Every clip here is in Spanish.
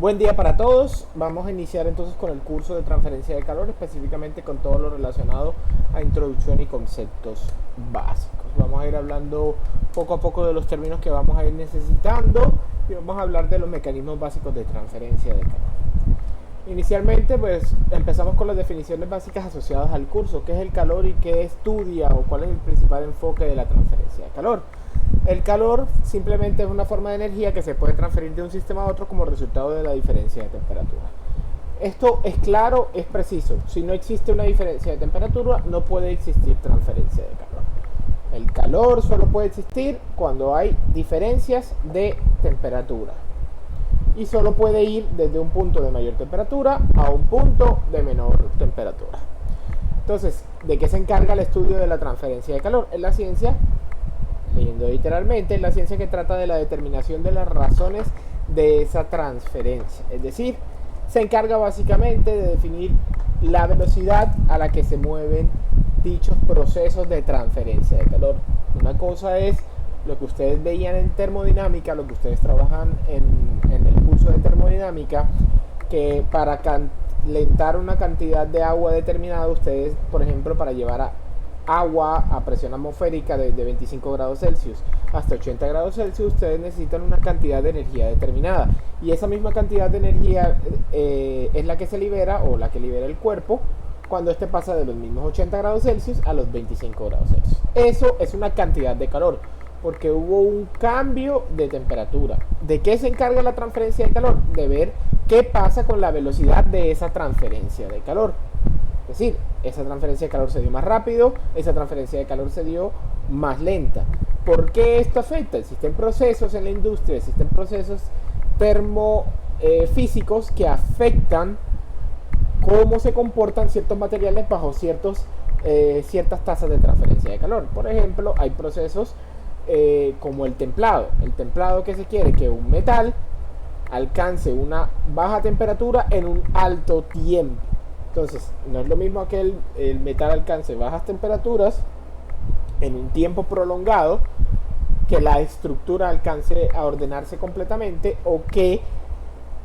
Buen día para todos. Vamos a iniciar entonces con el curso de transferencia de calor, específicamente con todo lo relacionado a introducción y conceptos básicos. Vamos a ir hablando poco a poco de los términos que vamos a ir necesitando y vamos a hablar de los mecanismos básicos de transferencia de calor. Inicialmente, pues empezamos con las definiciones básicas asociadas al curso. ¿Qué es el calor y qué estudia o cuál es el principal enfoque de la transferencia de calor? El calor simplemente es una forma de energía que se puede transferir de un sistema a otro como resultado de la diferencia de temperatura. Esto es claro, es preciso. Si no existe una diferencia de temperatura, no puede existir transferencia de calor. El calor solo puede existir cuando hay diferencias de temperatura. Y solo puede ir desde un punto de mayor temperatura a un punto de menor temperatura. Entonces, ¿de qué se encarga el estudio de la transferencia de calor? En la ciencia, leyendo literalmente, es la ciencia que trata de la determinación de las razones de esa transferencia. Es decir, se encarga básicamente de definir la velocidad a la que se mueven dichos procesos de transferencia de calor. Una cosa es lo que ustedes veían en termodinámica, lo que ustedes trabajan en el curso de termodinámica, que para calentar una cantidad de agua determinada, ustedes, por ejemplo, para llevar agua a presión atmosférica de 25 grados Celsius hasta 80 grados Celsius, ustedes necesitan una cantidad de energía determinada. Y esa misma cantidad de energía es la que se libera o la que libera el cuerpo cuando este pasa de los mismos 80 grados Celsius a los 25 grados Celsius. Eso es una cantidad de calor, porque hubo un cambio de temperatura. ¿De qué se encarga la transferencia de calor? De ver qué pasa con la velocidad de esa transferencia de calor. Es decir, esa transferencia de calor se dio más rápido, esa transferencia de calor se dio más lenta. ¿Por qué esto afecta? Existen procesos en la industria, existen procesos termofísicos que afectan cómo se comportan ciertos materiales bajo ciertas tasas de transferencia de calor. Por ejemplo, hay procesos como el templado. El templado, que se quiere que un metal alcance una baja temperatura en un alto tiempo. Entonces, no es lo mismo que el metal alcance bajas temperaturas en un tiempo prolongado, que la estructura alcance a ordenarse completamente, o que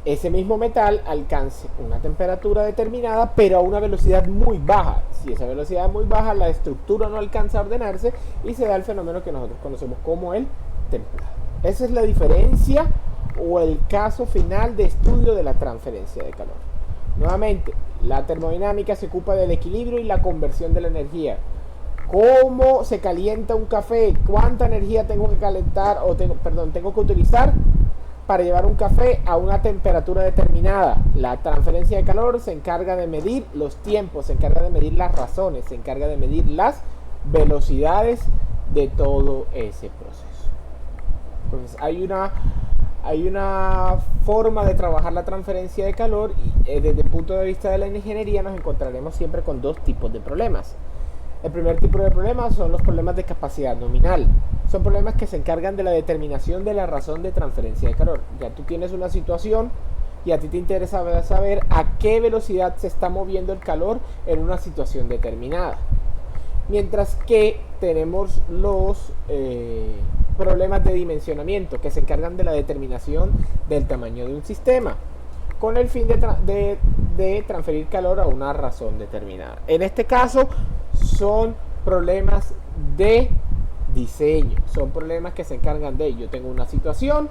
ese mismo metal alcance una temperatura determinada pero a una velocidad muy baja. Si esa velocidad es muy baja, la estructura no alcanza a ordenarse y se da el fenómeno que nosotros conocemos como el templado. Esa es la diferencia o el caso final de estudio de la transferencia de calor. Nuevamente, la termodinámica se ocupa del equilibrio y la conversión de la energía. ¿Cómo se calienta un café? ¿Cuánta energía tengo que calentar tengo que utilizar para llevar un café a una temperatura determinada? La transferencia de calor se encarga de medir los tiempos, se encarga de medir las razones, se encarga de medir las velocidades de todo ese proceso. Entonces, hay una forma de trabajar la transferencia de calor y desde el punto de vista de la ingeniería nos encontraremos siempre con dos tipos de problemas. El primer tipo de problemas son los problemas de capacidad nominal. Son problemas que se encargan de la determinación de la razón de transferencia de calor. Ya tú tienes una situación y a ti te interesa saber a qué velocidad se está moviendo el calor en una situación determinada. Mientras que tenemos los problemas de dimensionamiento, que se encargan de la determinación del tamaño de un sistema, con el fin de transferir calor a una razón determinada. En este caso son problemas de diseño, son problemas que se encargan de: yo tengo una situación,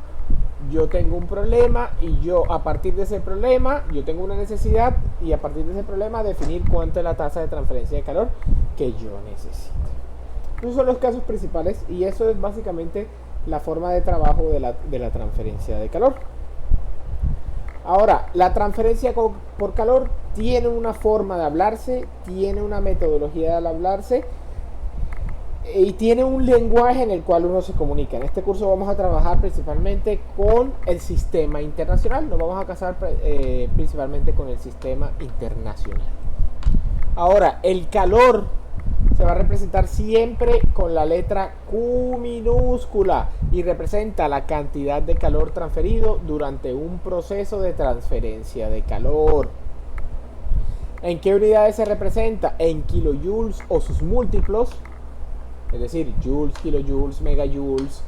yo tengo un problema y yo a partir de ese problema yo tengo una necesidad y a partir de ese problema definir cuánto es la tasa de transferencia de calor que yo necesito. Esos son los casos principales y eso es básicamente la forma de trabajo de la transferencia de calor. Ahora, la transferencia por calor tiene una forma de hablarse, tiene una metodología de hablarse y tiene un lenguaje en el cual uno se comunica. En este curso vamos a trabajar principalmente con el sistema internacional, nos vamos a casar principalmente con el sistema internacional. Ahora, el calor se va a representar siempre con la letra Q minúscula y representa la cantidad de calor transferido durante un proceso de transferencia de calor. ¿En qué unidades se representa? En kilojoules o sus múltiplos, es decir, joules, kilojoules, megajoules,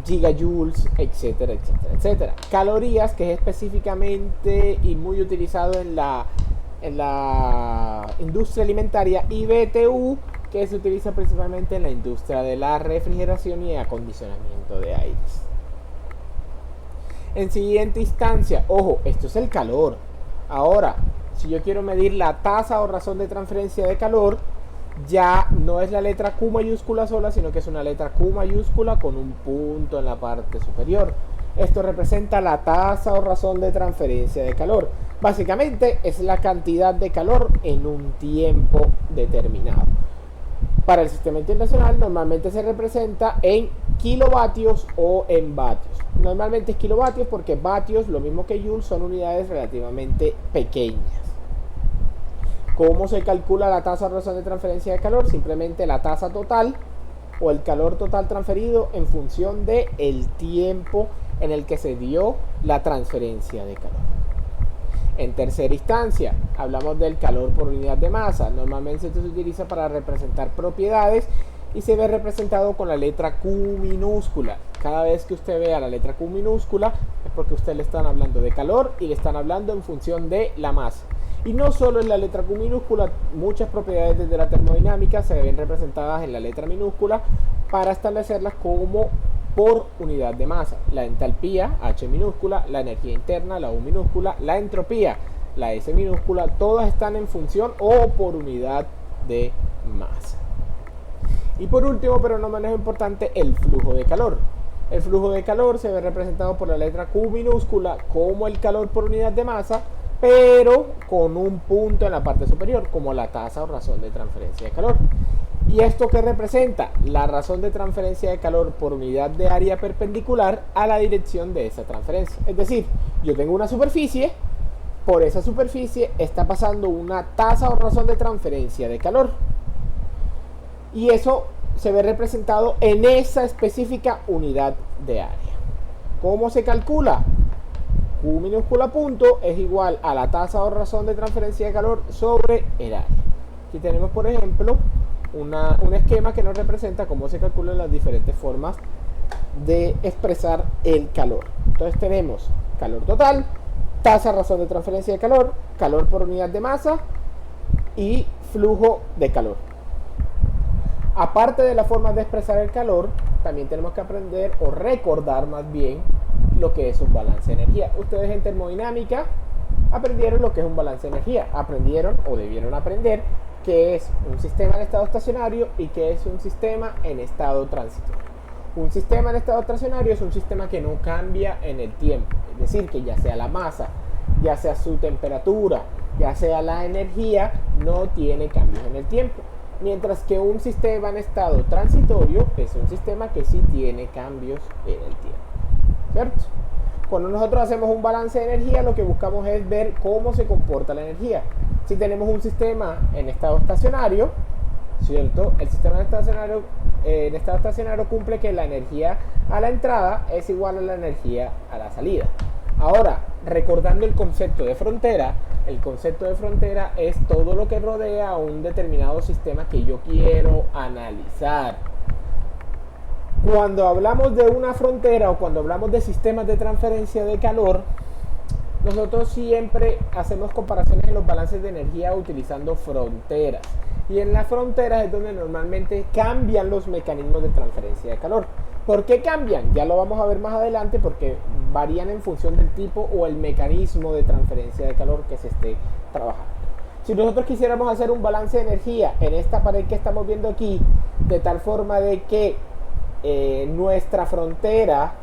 gigajoules, etcétera, etcétera, etcétera. Calorías, que es específicamente y muy utilizado en la industria alimentaria, y BTU, que se utiliza principalmente en la industria de la refrigeración y acondicionamiento de aires. En siguiente instancia, ojo, esto es el calor. Ahora, si yo quiero medir la tasa o razón de transferencia de calor, ya no es la letra Q mayúscula sola, sino que es una letra Q mayúscula con un punto en la parte superior. Esto representa la tasa o razón de transferencia de calor. Básicamente es la cantidad de calor en un tiempo determinado. Para el sistema internacional normalmente se representa en kilovatios o en vatios. Normalmente es kilovatios porque vatios, lo mismo que joules, son unidades relativamente pequeñas. ¿Cómo se calcula la tasa o razón de transferencia de calor? Simplemente la tasa total o el calor total transferido en función del tiempo en el que se dio la transferencia de calor. En tercera instancia, hablamos del calor por unidad de masa. Normalmente esto se utiliza para representar propiedades y se ve representado con la letra Q minúscula. Cada vez que usted vea la letra Q minúscula es porque usted le están hablando de calor y le están hablando en función de la masa. Y no solo en la letra Q minúscula, muchas propiedades de la termodinámica se ven representadas en la letra minúscula para establecerlas como por unidad de masa. La entalpía, H minúscula, la energía interna, la U minúscula, la entropía, la S minúscula, todas están en función o por unidad de masa. Y por último, pero no menos importante, el flujo de calor. El flujo de calor se ve representado por la letra Q minúscula como el calor por unidad de masa, pero con un punto en la parte superior, como la tasa o razón de transferencia de calor. ¿Y esto qué representa? La razón de transferencia de calor por unidad de área perpendicular a la dirección de esa transferencia. Es decir, yo tengo una superficie, por esa superficie está pasando una tasa o razón de transferencia de calor. Y eso se ve representado en esa específica unidad de área. ¿Cómo se calcula? Q minúscula punto es igual a la tasa o razón de transferencia de calor sobre el área. Aquí tenemos, por ejemplo, un esquema que nos representa cómo se calculan las diferentes formas de expresar el calor. Entonces tenemos calor total, tasa razón de transferencia de calor, calor por unidad de masa y flujo de calor. Aparte de las formas de expresar el calor, también tenemos que aprender o recordar más bien lo que es un balance de energía. Ustedes en termodinámica aprendieron lo que es un balance de energía, aprendieron o debieron aprender qué es un sistema en estado estacionario y qué es un sistema en estado transitorio. Un sistema en estado estacionario es un sistema que no cambia en el tiempo, es decir, que ya sea la masa, ya sea su temperatura, ya sea la energía, no tiene cambios en el tiempo. Mientras que un sistema en estado transitorio es un sistema que sí tiene cambios en el tiempo, ¿cierto? Cuando nosotros hacemos un balance de energía, lo que buscamos es ver cómo se comporta la energía. Si tenemos un sistema en estado estacionario, ¿cierto? El sistema en estado estacionario cumple que la energía a la entrada es igual a la energía a la salida. Ahora, recordando el concepto de frontera, el concepto de frontera es todo lo que rodea a un determinado sistema que yo quiero analizar. Cuando hablamos de una frontera o cuando hablamos de sistemas de transferencia de calor, nosotros siempre hacemos comparaciones en los balances de energía utilizando fronteras. Y en las fronteras es donde normalmente cambian los mecanismos de transferencia de calor. ¿Por qué cambian? Ya lo vamos a ver más adelante porque varían en función del tipo o el mecanismo de transferencia de calor que se esté trabajando. Si nosotros quisiéramos hacer un balance de energía en esta pared que estamos viendo aquí, de tal forma de que nuestra frontera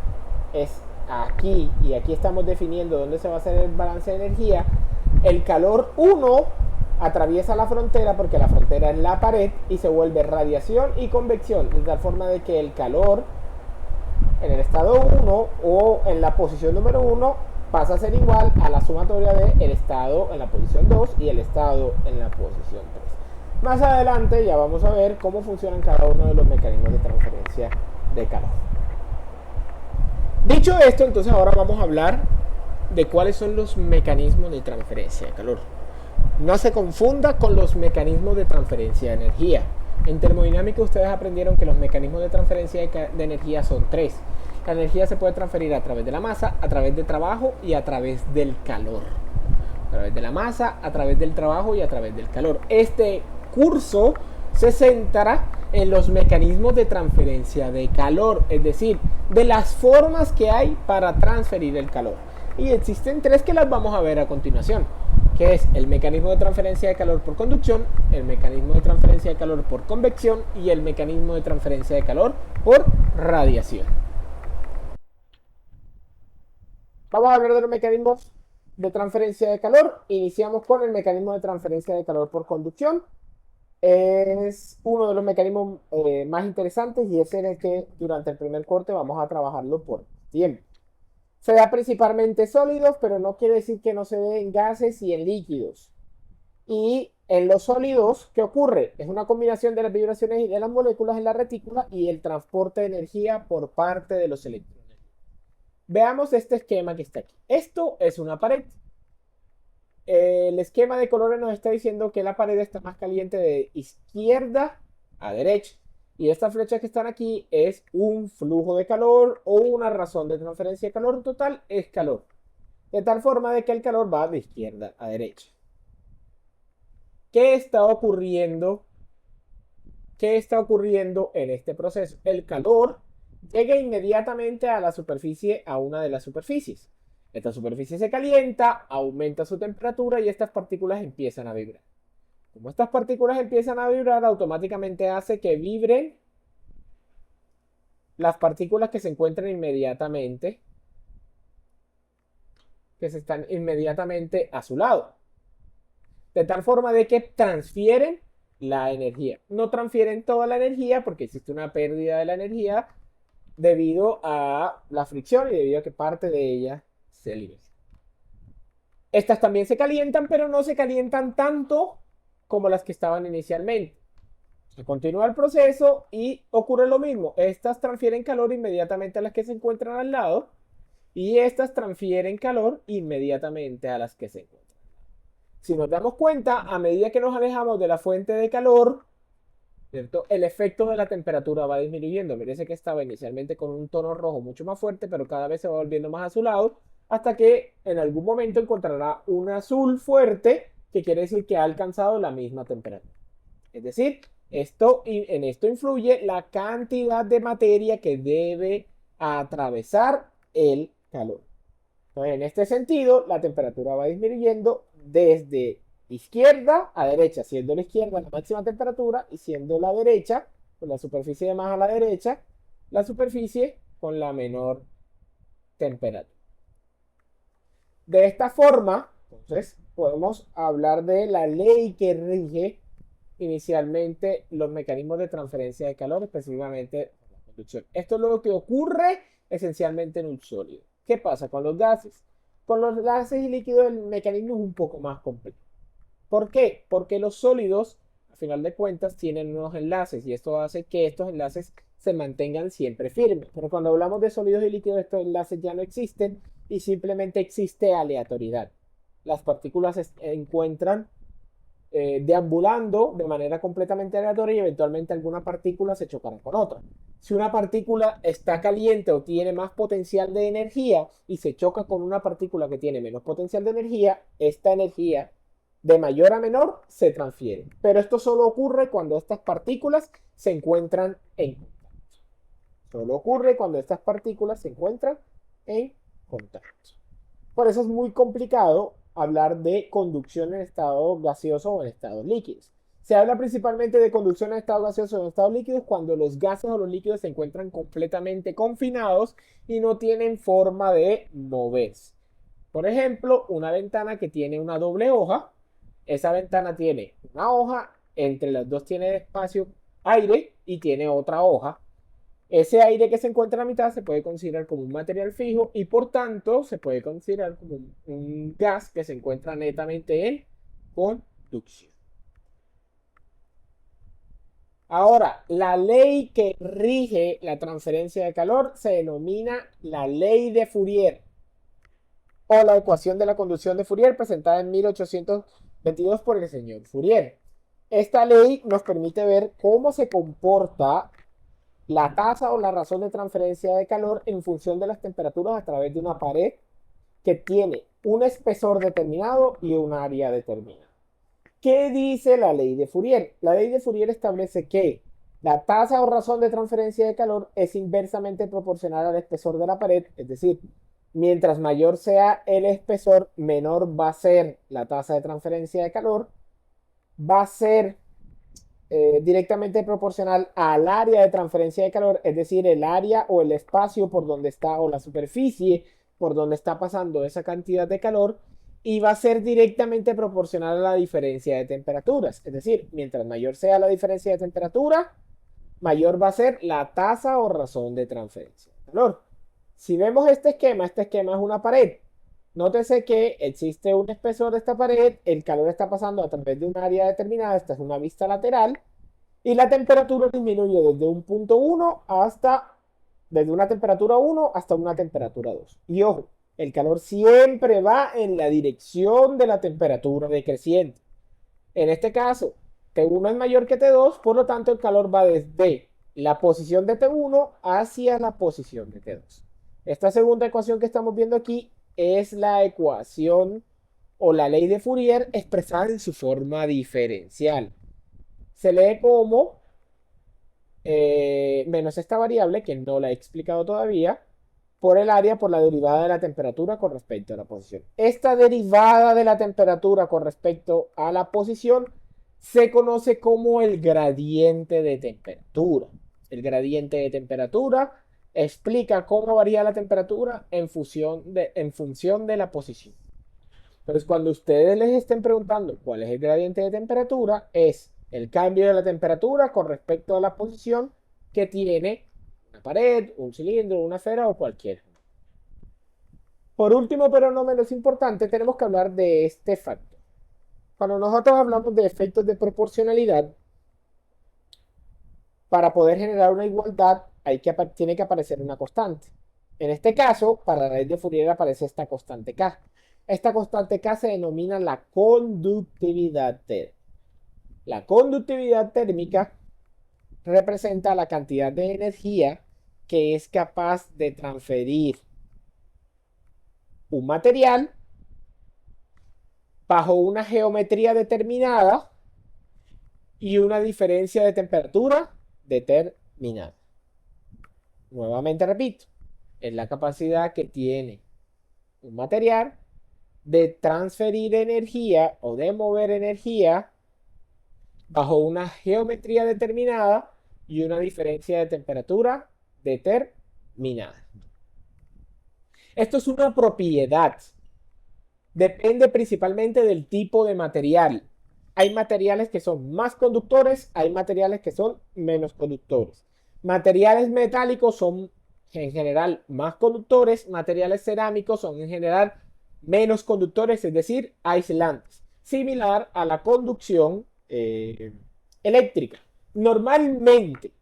es aquí y aquí estamos definiendo dónde se va a hacer el balance de energía, el calor 1 atraviesa la frontera porque la frontera es la pared y se vuelve radiación y convección, de tal forma de que el calor en el estado 1 o en la posición número 1 pasa a ser igual a la sumatoria del estado en la posición 2 y el estado en la posición 3. Más adelante ya vamos a ver cómo funcionan cada uno de los mecanismos de transferencia de calor. Dicho esto, entonces ahora vamos a hablar de cuáles son los mecanismos de transferencia de calor. No se confunda con los mecanismos de transferencia de energía. En termodinámica ustedes aprendieron que los mecanismos de transferencia de energía son 3. La energía se puede transferir a través de la masa, a través del trabajo y a través del calor. A través de la masa, a través del trabajo y a través del calor. Este curso se centra en los mecanismos de transferencia de calor, es decir, de las formas que hay para transferir el calor. Y existen tres que las vamos a ver a continuación, que es el mecanismo de transferencia de calor por conducción, el mecanismo de transferencia de calor por convección y el mecanismo de transferencia de calor por radiación. Vamos a hablar de los mecanismos de transferencia de calor. Iniciamos con el mecanismo de transferencia de calor por conducción. Es uno de los mecanismos más interesantes y es en el que durante el primer corte vamos a trabajarlo por tiempo. Se da principalmente en sólidos, pero no quiere decir que no se dé en gases y en líquidos. Y en los sólidos, ¿qué ocurre? Es una combinación de las vibraciones y de las moléculas en la retícula y el transporte de energía por parte de los electrones. Veamos este esquema que está aquí. Esto es una pared. El esquema de colores nos está diciendo que la pared está más caliente de izquierda a derecha. Y estas flechas que están aquí es un flujo de calor o una razón de transferencia de calor. Total es calor. De tal forma de que el calor va de izquierda a derecha. ¿Qué está ocurriendo? ¿Qué está ocurriendo en este proceso? El calor llega inmediatamente a la superficie, a una de las superficies. Esta superficie se calienta, aumenta su temperatura y estas partículas empiezan a vibrar. Como estas partículas empiezan a vibrar, automáticamente hace que vibren las partículas que se encuentran inmediatamente, que se están inmediatamente a su lado. De tal forma de que transfieren la energía. No transfieren toda la energía porque existe una pérdida de la energía debido a la fricción y debido a que parte de ella se libera. Estas también se calientan, pero no se calientan tanto como las que estaban inicialmente. Se continúa el proceso y ocurre lo mismo. Estas transfieren calor inmediatamente a las que se encuentran al lado y estas transfieren calor inmediatamente a las que se encuentran. Si nos damos cuenta, a medida que nos alejamos de la fuente de calor, ¿cierto? El efecto de la temperatura va disminuyendo. Parece que estaba inicialmente con un tono rojo mucho más fuerte, pero cada vez se va volviendo más azulado hasta que en algún momento encontrará un azul fuerte, que quiere decir que ha alcanzado la misma temperatura. Es decir, en esto influye la cantidad de materia que debe atravesar el calor. Entonces, en este sentido, la temperatura va disminuyendo desde izquierda a derecha, siendo la izquierda la máxima temperatura y siendo la derecha, con la superficie de más a la derecha, la superficie con la menor temperatura. De esta forma, entonces, podemos hablar de la ley que rige inicialmente los mecanismos de transferencia de calor, específicamente la conducción. Esto es lo que ocurre esencialmente en un sólido. ¿Qué pasa con los gases? Con los gases y líquidos el mecanismo es un poco más complejo. ¿Por qué? Porque los sólidos, a final de cuentas, tienen unos enlaces y esto hace que estos enlaces se mantengan siempre firmes. Pero cuando hablamos de sólidos y líquidos, estos enlaces ya no existen y simplemente existe aleatoriedad. Las partículas se encuentran deambulando de manera completamente aleatoria y eventualmente alguna partícula se chocará con otra. Si una partícula está caliente o tiene más potencial de energía y se choca con una partícula que tiene menos potencial de energía, esta energía de mayor a menor se transfiere. Pero esto solo ocurre cuando estas partículas se encuentran en contacto. Solo ocurre cuando estas partículas se encuentran en contacto. Por eso es muy complicado hablar de conducción en estado gaseoso o en estados líquidos. Se habla principalmente de conducción en estado gaseoso o en estados líquidos cuando los gases o los líquidos se encuentran completamente confinados y no tienen forma de moverse. Por ejemplo, una ventana que tiene una doble hoja. Esa ventana tiene una hoja, entre las dos tiene espacio aire y tiene otra hoja. Ese aire que se encuentra en la mitad se puede considerar como un material fijo y por tanto se puede considerar como un gas que se encuentra netamente en conducción. Ahora, la ley que rige la transferencia de calor se denomina la ley de Fourier o la ecuación de la conducción de Fourier presentada en 1822 por el señor Fourier. Esta ley nos permite ver cómo se comporta la tasa o la razón de transferencia de calor en función de las temperaturas a través de una pared que tiene un espesor determinado y un área determinada. ¿Qué dice la ley de Fourier? La ley de Fourier establece que la tasa o razón de transferencia de calor es inversamente proporcional al espesor de la pared, es decir, mientras mayor sea el espesor, menor va a ser la tasa de transferencia de calor, va a ser directamente proporcional al área de transferencia de calor, es decir, el área o el espacio por donde está o la superficie por donde está pasando esa cantidad de calor, y va a ser directamente proporcional a la diferencia de temperaturas. Es decir, mientras mayor sea la diferencia de temperatura, mayor va a ser la tasa o razón de transferencia de calor. Si vemos este esquema es una pared. Nótese que existe un espesor de esta pared, el calor está pasando a través de un área determinada, esta es una vista lateral, y la temperatura disminuye desde un punto 1 hasta, desde una temperatura 1 hasta una temperatura 2. Y ojo, el calor siempre va en la dirección de la temperatura decreciente. En este caso, T1 es mayor que T2, por lo tanto el calor va desde la posición de T1 hacia la posición de T2. Esta segunda ecuación que estamos viendo aquí es la ecuación o la ley de Fourier expresada en su forma diferencial. Se lee como menos esta variable, que no la he explicado todavía, por el área por la derivada de la temperatura con respecto a la posición. Esta derivada de la temperatura con respecto a la posición se conoce como el gradiente de temperatura. El gradiente de temperatura explica cómo varía la temperatura en función de la posición. Entonces, cuando ustedes les estén preguntando cuál es el gradiente de temperatura, es el cambio de la temperatura con respecto a la posición que tiene una pared, un cilindro, una esfera o cualquier. Por último, pero no menos importante, tenemos que hablar de este factor. Cuando nosotros hablamos de efectos de proporcionalidad, para poder generar una igualdad tiene que aparecer una constante. En este caso, para la ley de Fourier aparece esta constante K. Esta constante K se denomina la conductividad térmica. La conductividad térmica representa la cantidad de energía que es capaz de transferir un material bajo una geometría determinada y una diferencia de temperatura determinada. Nuevamente repito, es la capacidad que tiene un material de transferir energía o de mover energía bajo una geometría determinada y una diferencia de temperatura determinada. Esto es una propiedad. Depende principalmente del tipo de material. Hay materiales que son más conductores, hay materiales que son menos conductores. Materiales metálicos son en general más conductores, materiales cerámicos son en general menos conductores, es decir, aislantes. Similar a la conducción eléctrica. Normalmente,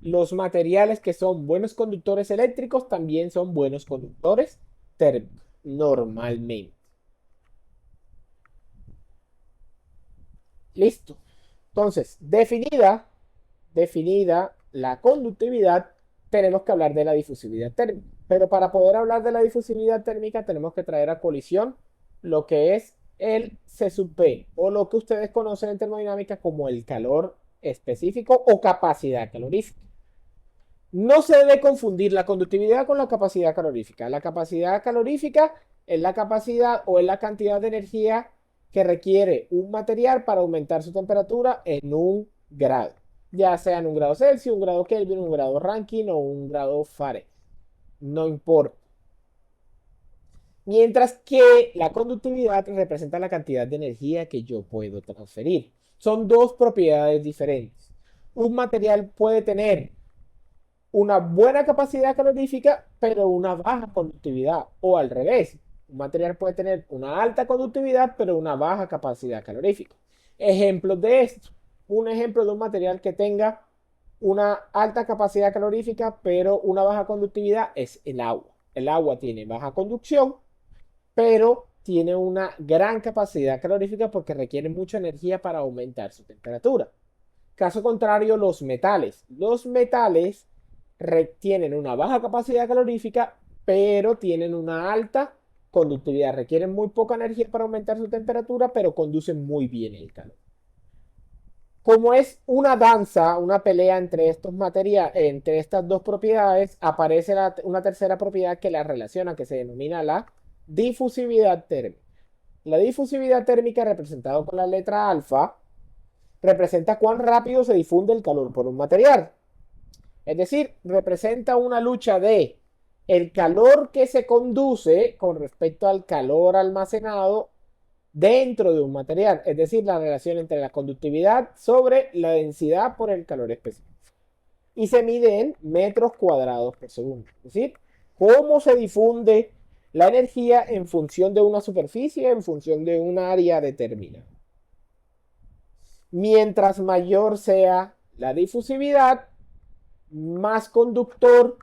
los materiales que son buenos conductores eléctricos también son buenos conductores térmicos. Normalmente. Listo. Entonces, definida la conductividad, tenemos que hablar de la difusividad térmica. Pero para poder hablar de la difusividad térmica, tenemos que traer a colisión lo que es el C sub P, o lo que ustedes conocen en termodinámica como el calor específico o capacidad calorífica. No se debe confundir la conductividad con la capacidad calorífica. La capacidad calorífica es la capacidad o es la cantidad de energía que requiere un material para aumentar su temperatura en un grado, ya sea en un grado Celsius, un grado Kelvin, un grado Rankine o un grado Fahrenheit. No importa. Mientras que la conductividad representa la cantidad de energía que yo puedo transferir. Son dos propiedades diferentes. Un material puede tener una buena capacidad calorífica, pero una baja conductividad. O al revés, un material puede tener una alta conductividad, pero una baja capacidad calorífica. Ejemplos de esto. Un ejemplo de un material que tenga una alta capacidad calorífica, pero una baja conductividad es el agua. El agua tiene baja conducción, pero tiene una gran capacidad calorífica porque requiere mucha energía para aumentar su temperatura. Caso contrario, los metales. Los metales tienen una baja capacidad calorífica, pero tienen una alta conductividad. Requieren muy poca energía para aumentar su temperatura, pero conducen muy bien el calor. Como es una danza, una pelea entre estos materiales, entre estas dos propiedades, aparece una tercera propiedad que la relaciona, que se denomina la difusividad térmica. La difusividad térmica, representada con la letra alfa, representa cuán rápido se difunde el calor por un material. Es decir, representa una lucha de el calor que se conduce con respecto al calor almacenado dentro de un material, es decir, la relación entre la conductividad sobre la densidad por el calor específico. Y se mide en metros cuadrados por segundo. Es decir, cómo se difunde la energía en función de una superficie, en función de un área determinada. Mientras mayor sea la difusividad, más conductor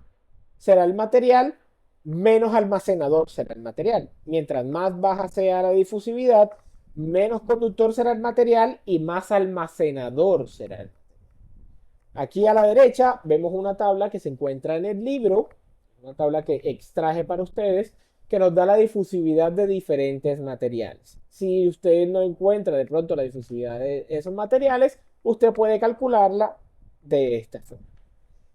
será el material, menos almacenador será el material. Mientras más baja sea la difusividad, menos conductor será el material y más almacenador será el material. Aquí a la derecha vemos una tabla que se encuentra en el libro, una tabla que extraje para ustedes, que nos da la difusividad de diferentes materiales. Si usted no encuentra de pronto la difusividad de esos materiales, usted puede calcularla de esta forma.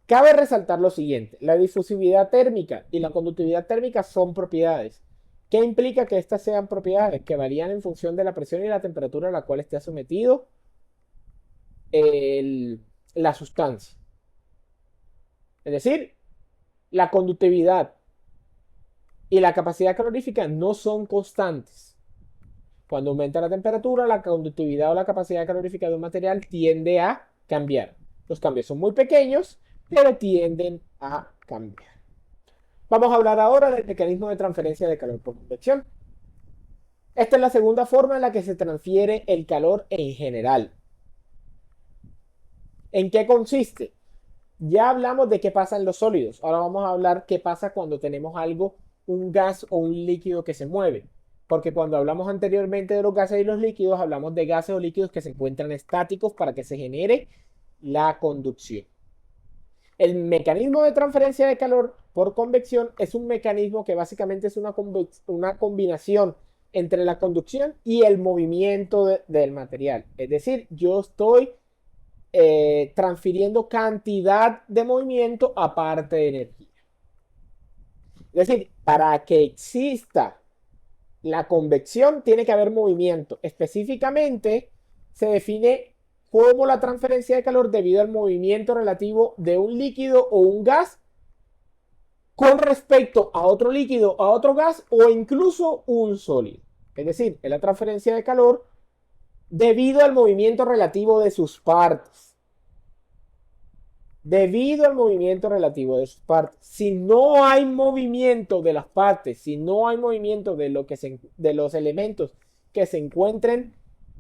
Cabe resaltar lo siguiente, la difusividad térmica y la conductividad térmica son propiedades. ¿Qué implica que estas sean propiedades? Que varían en función de la presión y la temperatura a la cual esté sometido la sustancia. Es decir, la conductividad y la capacidad calorífica no son constantes. Cuando aumenta la temperatura, la conductividad o la capacidad calorífica de un material tiende a cambiar. Los cambios son muy pequeños, pero tienden a cambiar. Vamos a hablar ahora del mecanismo de transferencia de calor por convección. Esta es la segunda forma en la que se transfiere el calor en general. ¿En qué consiste? Ya hablamos de qué pasa en los sólidos. Ahora vamos a hablar qué pasa cuando tenemos algo, un gas o un líquido que se mueve. Porque cuando hablamos anteriormente de los gases y los líquidos, hablamos de gases o líquidos que se encuentran estáticos para que se genere la conducción. El mecanismo de transferencia de calor por convección es un mecanismo que básicamente es una combinación entre la conducción y el movimiento del material. Es decir, yo estoy transfiriendo cantidad de movimiento aparte de energía. Es decir, para que exista la convección tiene que haber movimiento. Específicamente se define como la transferencia de calor debido al movimiento relativo de un líquido o un gas con respecto a otro líquido, a otro gas o incluso un sólido. Es decir, es la transferencia de calor debido al movimiento relativo de sus partes. Debido al movimiento relativo de sus partes. Si no hay movimiento de las partes, si no hay movimiento de los elementos que se encuentren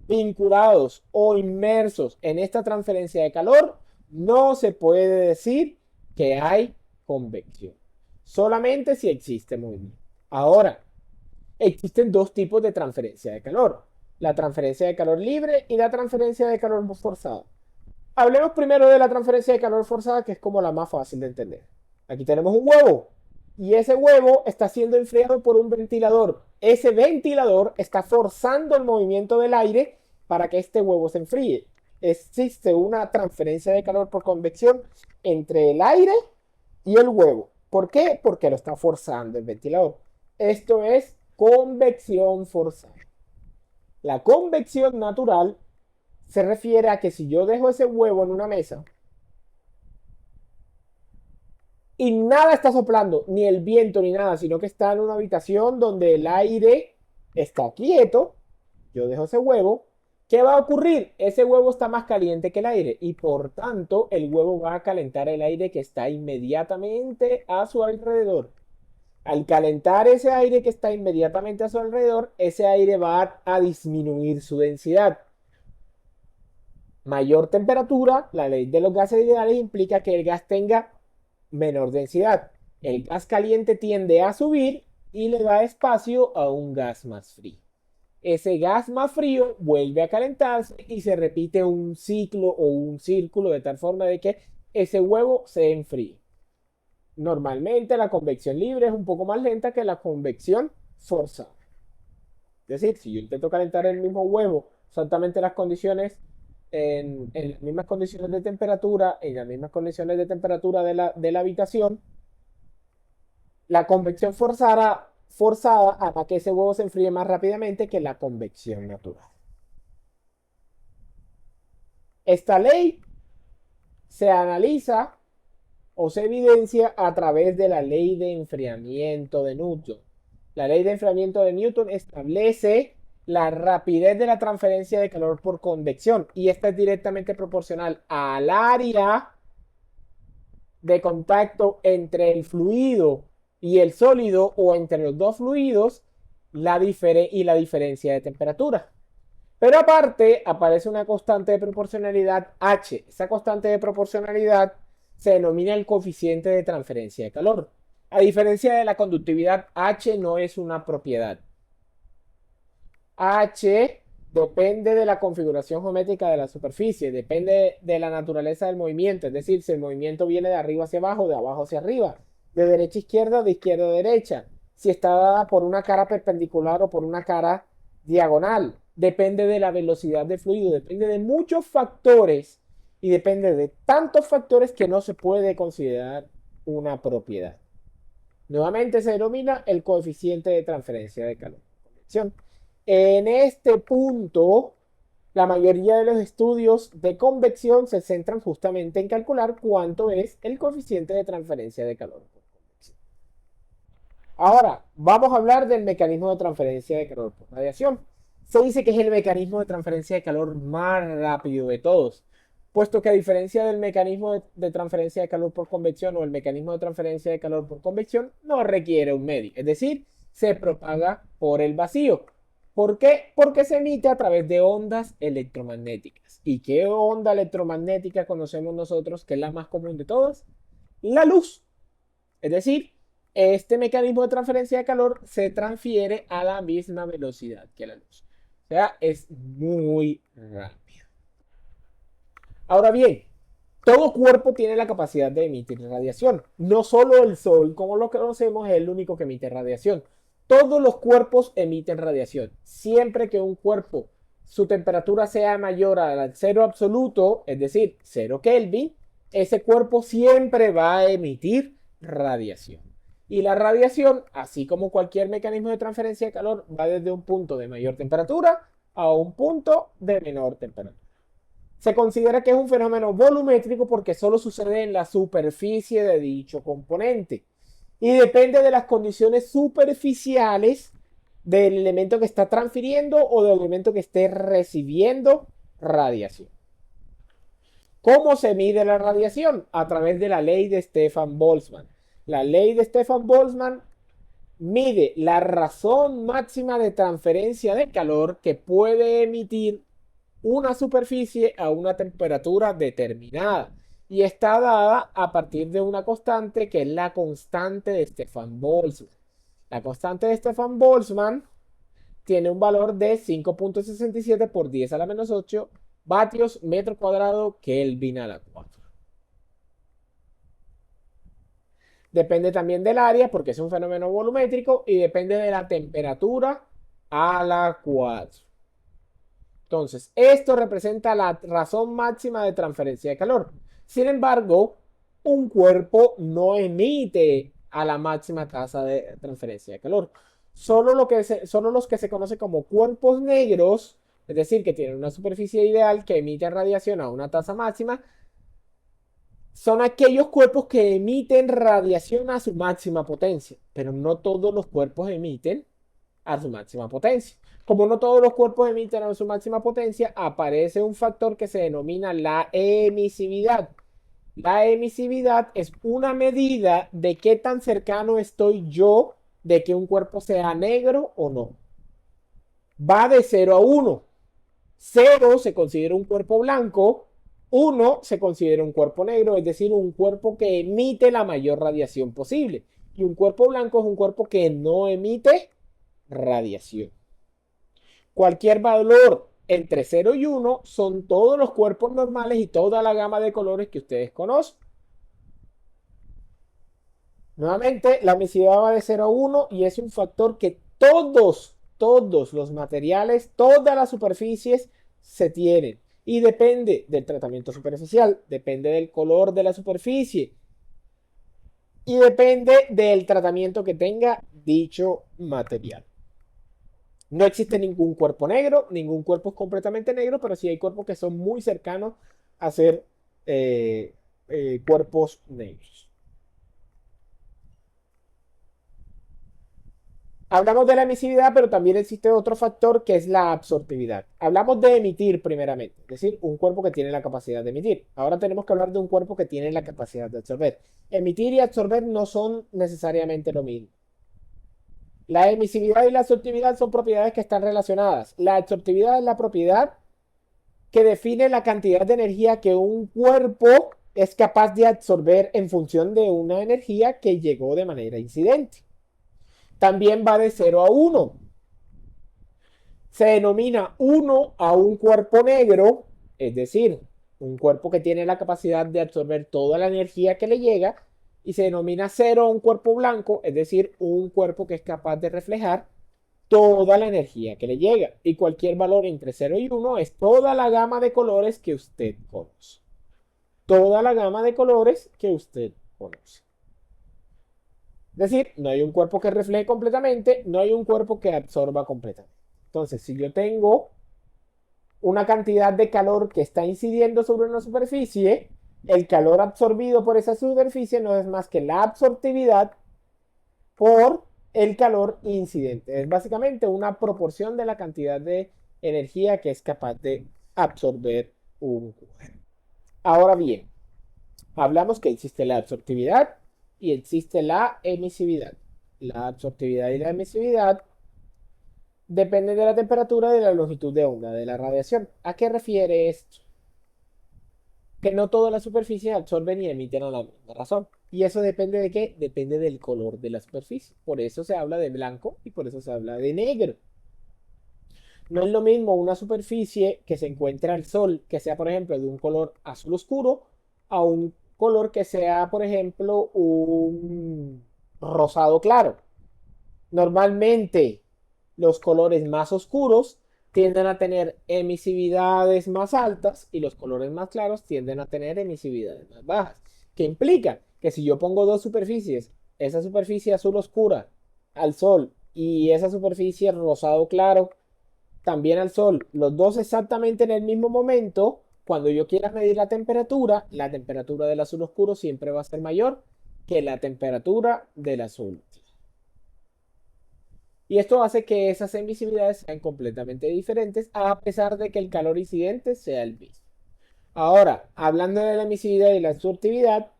vinculados o inmersos en esta transferencia de calor, no se puede decir que hay convección. Solamente si existe movimiento. Ahora, existen dos tipos de transferencia de calor. La transferencia de calor libre y la transferencia de calor forzada. Hablemos primero de la transferencia de calor forzada, que es como la más fácil de entender. Aquí tenemos un huevo y ese huevo está siendo enfriado por un ventilador. Ese ventilador está forzando el movimiento del aire para que este huevo se enfríe. Existe una transferencia de calor por convección entre el aire y el huevo. ¿Por qué? Porque lo está forzando el ventilador. Esto es convección forzada. La convección natural se refiere a que si yo dejo ese huevo en una mesa y nada está soplando, ni el viento ni nada, sino que está en una habitación donde el aire está quieto, yo dejo ese huevo, ¿qué va a ocurrir? Ese huevo está más caliente que el aire y por tanto el huevo va a calentar el aire que está inmediatamente a su alrededor. Al calentar ese aire que está inmediatamente a su alrededor, ese aire va a disminuir su densidad. Mayor temperatura, la ley de los gases ideales implica que el gas tenga menor densidad. El gas caliente tiende a subir y le da espacio a un gas más frío. ese gas más frío vuelve a calentarse y se repite un ciclo o un círculo de tal forma de que ese huevo se enfríe. Normalmente la convección libre es un poco más lenta que la convección forzada. Es decir, si yo intento calentar el mismo huevo, exactamente las condiciones, en las mismas condiciones de temperatura, en las mismas condiciones de temperatura de la habitación, la convección forzada hará que ese huevo se enfríe más rápidamente que la convección natural. Esta ley se analiza o se evidencia a través de la ley de enfriamiento de Newton. La ley de enfriamiento de Newton establece la rapidez de la transferencia de calor por convección y esta es directamente proporcional al área de contacto entre el fluido y el sólido o entre los dos fluidos y la diferencia de temperatura. Pero aparte aparece una constante de proporcionalidad H. Esa constante de proporcionalidad se denomina el coeficiente de transferencia de calor. A diferencia de la conductividad, H no es una propiedad. H depende de la configuración geométrica de la superficie, depende de la naturaleza del movimiento, es decir, si el movimiento viene de arriba hacia abajo, de abajo hacia arriba, de derecha a izquierda, de izquierda a derecha, si está dada por una cara perpendicular o por una cara diagonal, depende de la velocidad del fluido, depende de muchos factores y depende de tantos factores que no se puede considerar una propiedad. Nuevamente se denomina el coeficiente de transferencia de calor. En este punto, la mayoría de los estudios de convección se centran justamente en calcular cuánto es el coeficiente de transferencia de calor por convección. Ahora, vamos a hablar del mecanismo de transferencia de calor por radiación. Se dice que es el mecanismo de transferencia de calor más rápido de todos, puesto que a diferencia del mecanismo de transferencia de calor por convección o el mecanismo de transferencia de calor por convección, no requiere un medio, es decir, se propaga por el vacío. ¿Por qué? Porque se emite a través de ondas electromagnéticas. ¿Y qué onda electromagnética conocemos nosotros, que es la más común de todas? La luz. Es decir, este mecanismo de transferencia de calor se transfiere a la misma velocidad que la luz. O sea, es muy rápido. Ahora bien, todo cuerpo tiene la capacidad de emitir radiación. No solo el Sol, como lo conocemos, es el único que emite radiación. Todos los cuerpos emiten radiación. Siempre que un cuerpo, su temperatura sea mayor al cero absoluto, es decir, 0 Kelvin, ese cuerpo siempre va a emitir radiación. Y la radiación, así como cualquier mecanismo de transferencia de calor, va desde un punto de mayor temperatura a un punto de menor temperatura. Se considera que es un fenómeno volumétrico porque solo sucede en la superficie de dicho componente y depende de las condiciones superficiales del elemento que está transfiriendo o del elemento que esté recibiendo radiación. ¿Cómo se mide la radiación? A través de la ley de Stefan-Boltzmann. La ley de Stefan-Boltzmann mide la razón máxima de transferencia de calor que puede emitir una superficie a una temperatura determinada y está dada a partir de una constante que es la constante de Stefan-Boltzmann. La constante de Stefan-Boltzmann tiene un valor de 5.67 por 10 a la menos 8 vatios metro cuadrado Kelvin a la 4. Depende también del área porque es un fenómeno volumétrico y depende de la temperatura a la 4. Entonces, esto representa la razón máxima de transferencia de calor. Sin embargo, un cuerpo no emite a la máxima tasa de transferencia de calor. Solo los que se conocen como cuerpos negros, es decir, que tienen una superficie ideal que emiten radiación a una tasa máxima, son aquellos cuerpos que emiten radiación a su máxima potencia, pero no todos los cuerpos emiten a su máxima potencia. Como no todos los cuerpos emiten a su máxima potencia, aparece un factor que se denomina la emisividad. La emisividad es una medida de qué tan cercano estoy yo de que un cuerpo sea negro o no. Va de 0 a 1. 0 se considera un cuerpo blanco, 1 se considera un cuerpo negro, es decir, un cuerpo que emite la mayor radiación posible. Y un cuerpo blanco es un cuerpo que no emite radiación. Cualquier valor entre 0 y 1 son todos los cuerpos normales y toda la gama de colores que ustedes conocen. Nuevamente, la emisividad va de 0 a 1 y es un factor que todos los materiales, todas las superficies se tienen. Y depende del tratamiento superficial, depende del color de la superficie y depende del tratamiento que tenga dicho material. No existe ningún cuerpo negro, ningún cuerpo es completamente negro, pero sí hay cuerpos que son muy cercanos a ser cuerpos negros. Hablamos de la emisividad, pero también existe otro factor que es la absortividad. Hablamos de emitir primeramente, es decir, un cuerpo que tiene la capacidad de emitir. Ahora tenemos que hablar de un cuerpo que tiene la capacidad de absorber. Emitir y absorber no son necesariamente lo mismo. La emisividad y la absortividad son propiedades que están relacionadas. La absortividad es la propiedad que define la cantidad de energía que un cuerpo es capaz de absorber en función de una energía que llegó de manera incidente. También va de 0 a 1. Se denomina 1 a un cuerpo negro, es decir, un cuerpo que tiene la capacidad de absorber toda la energía que le llega, y se denomina 0 a un cuerpo blanco, es decir, un cuerpo que es capaz de reflejar toda la energía que le llega. Y cualquier valor entre 0 y 1 es toda la gama de colores que usted conoce. Toda la gama de colores que usted conoce. Es decir, no hay un cuerpo que refleje completamente, no hay un cuerpo que absorba completamente. Entonces, si yo tengo una cantidad de calor que está incidiendo sobre una superficie, el calor absorbido por esa superficie no es más que la absortividad por el calor incidente. Es básicamente una proporción de la cantidad de energía que es capaz de absorber un cuerpo. Ahora bien, hablamos que existe la absortividad y existe la emisividad. La absortividad y la emisividad dependen de la temperatura y de la longitud de onda de la radiación. ¿A qué refiere esto? Que no todas las superficies absorben y emiten a la misma razón. ¿Y eso depende de qué? Depende del color de la superficie. Por eso se habla de blanco y por eso se habla de negro. No es lo mismo una superficie que se encuentra al sol, que sea, por ejemplo, de un color azul oscuro, a un color que sea, por ejemplo, un rosado claro. Normalmente, los colores más oscuros tienden a tener emisividades más altas y los colores más claros tienden a tener emisividades más bajas. ¿Qué implica? Que si yo pongo dos superficies, esa superficie azul oscura al sol y esa superficie rosado claro también al sol, los dos exactamente en el mismo momento, cuando yo quiera medir la temperatura del azul oscuro siempre va a ser mayor que la temperatura del azul. Y esto hace que esas emisividades sean completamente diferentes, a pesar de que el calor incidente sea el mismo. Ahora, hablando de la emisividad y la absortividad,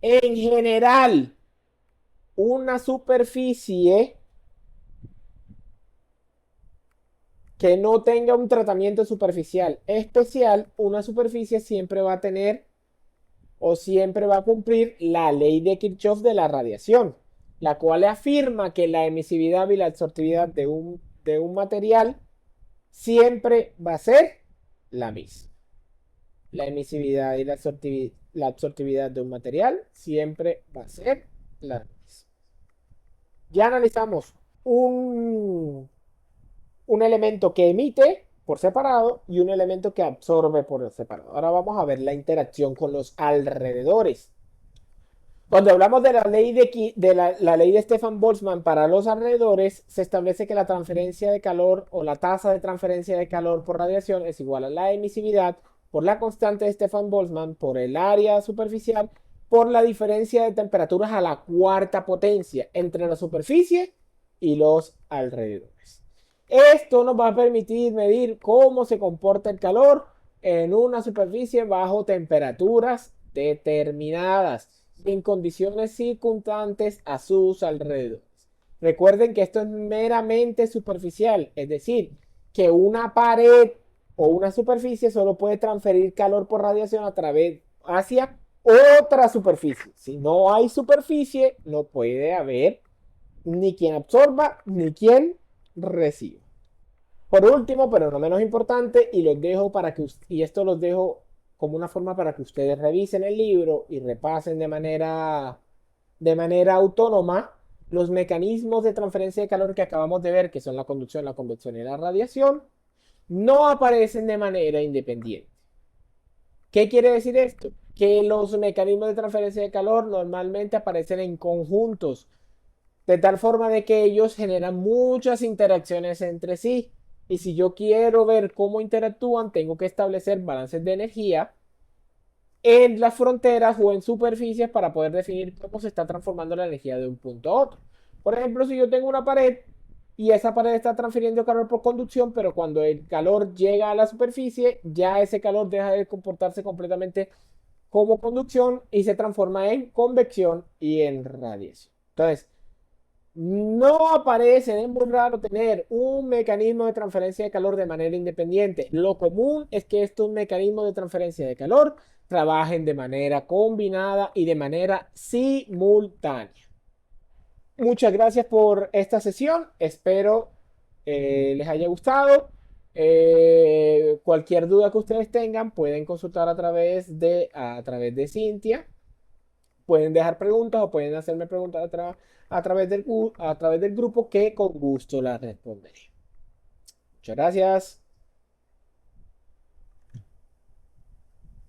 en general, una superficie que no tenga un tratamiento superficial especial, una superficie siempre va a tener o siempre va a cumplir la ley de Kirchhoff de la radiación, la cual afirma que la emisividad y la absortividad de un material siempre va a ser la misma. La emisividad y la absortividad de un material siempre va a ser la misma. Ya analizamos un elemento que emite por separado y un elemento que absorbe por separado. Ahora vamos a ver la interacción con los alrededores. Cuando hablamos de la ley la ley de Stefan Boltzmann para los alrededores, se establece que la transferencia de calor o la tasa de transferencia de calor por radiación es igual a la emisividad por la constante de Stefan Boltzmann por el área superficial por la diferencia de temperaturas a la cuarta potencia entre la superficie y los alrededores. Esto nos va a permitir medir cómo se comporta el calor en una superficie bajo temperaturas determinadas en condiciones circunstantes a sus alrededores. Recuerden que esto es meramente superficial, es decir, que una pared o una superficie solo puede transferir calor por radiación hacia otra superficie. Si no hay superficie, no puede haber ni quien absorba ni quien reciba. Por último, pero no menos importante, y los dejo para que y esto los dejo como una forma para que ustedes revisen el libro y repasen de manera autónoma los mecanismos de transferencia de calor que acabamos de ver, que son la conducción, la convección y la radiación, no aparecen de manera independiente. ¿Qué quiere decir esto? Que los mecanismos de transferencia de calor normalmente aparecen en conjuntos, de tal forma de que ellos generan muchas interacciones entre sí. Y si yo quiero ver cómo interactúan, tengo que establecer balances de energía en las fronteras o en superficies para poder definir cómo se está transformando la energía de un punto a otro. Por ejemplo, si yo tengo una pared y esa pared está transfiriendo calor por conducción, pero cuando el calor llega a la superficie, ya ese calor deja de comportarse completamente como conducción y se transforma en convección y en radiación. Entonces, no aparece, es muy raro tener un mecanismo de transferencia de calor de manera independiente. Lo común es que estos mecanismos de transferencia de calor trabajen de manera combinada y de manera simultánea. Muchas gracias por esta sesión. Espero les haya gustado. Cualquier duda que ustedes tengan pueden consultar a través de Cintia. Pueden dejar preguntas o pueden hacerme preguntas a través del grupo que con gusto las responderé. Muchas gracias.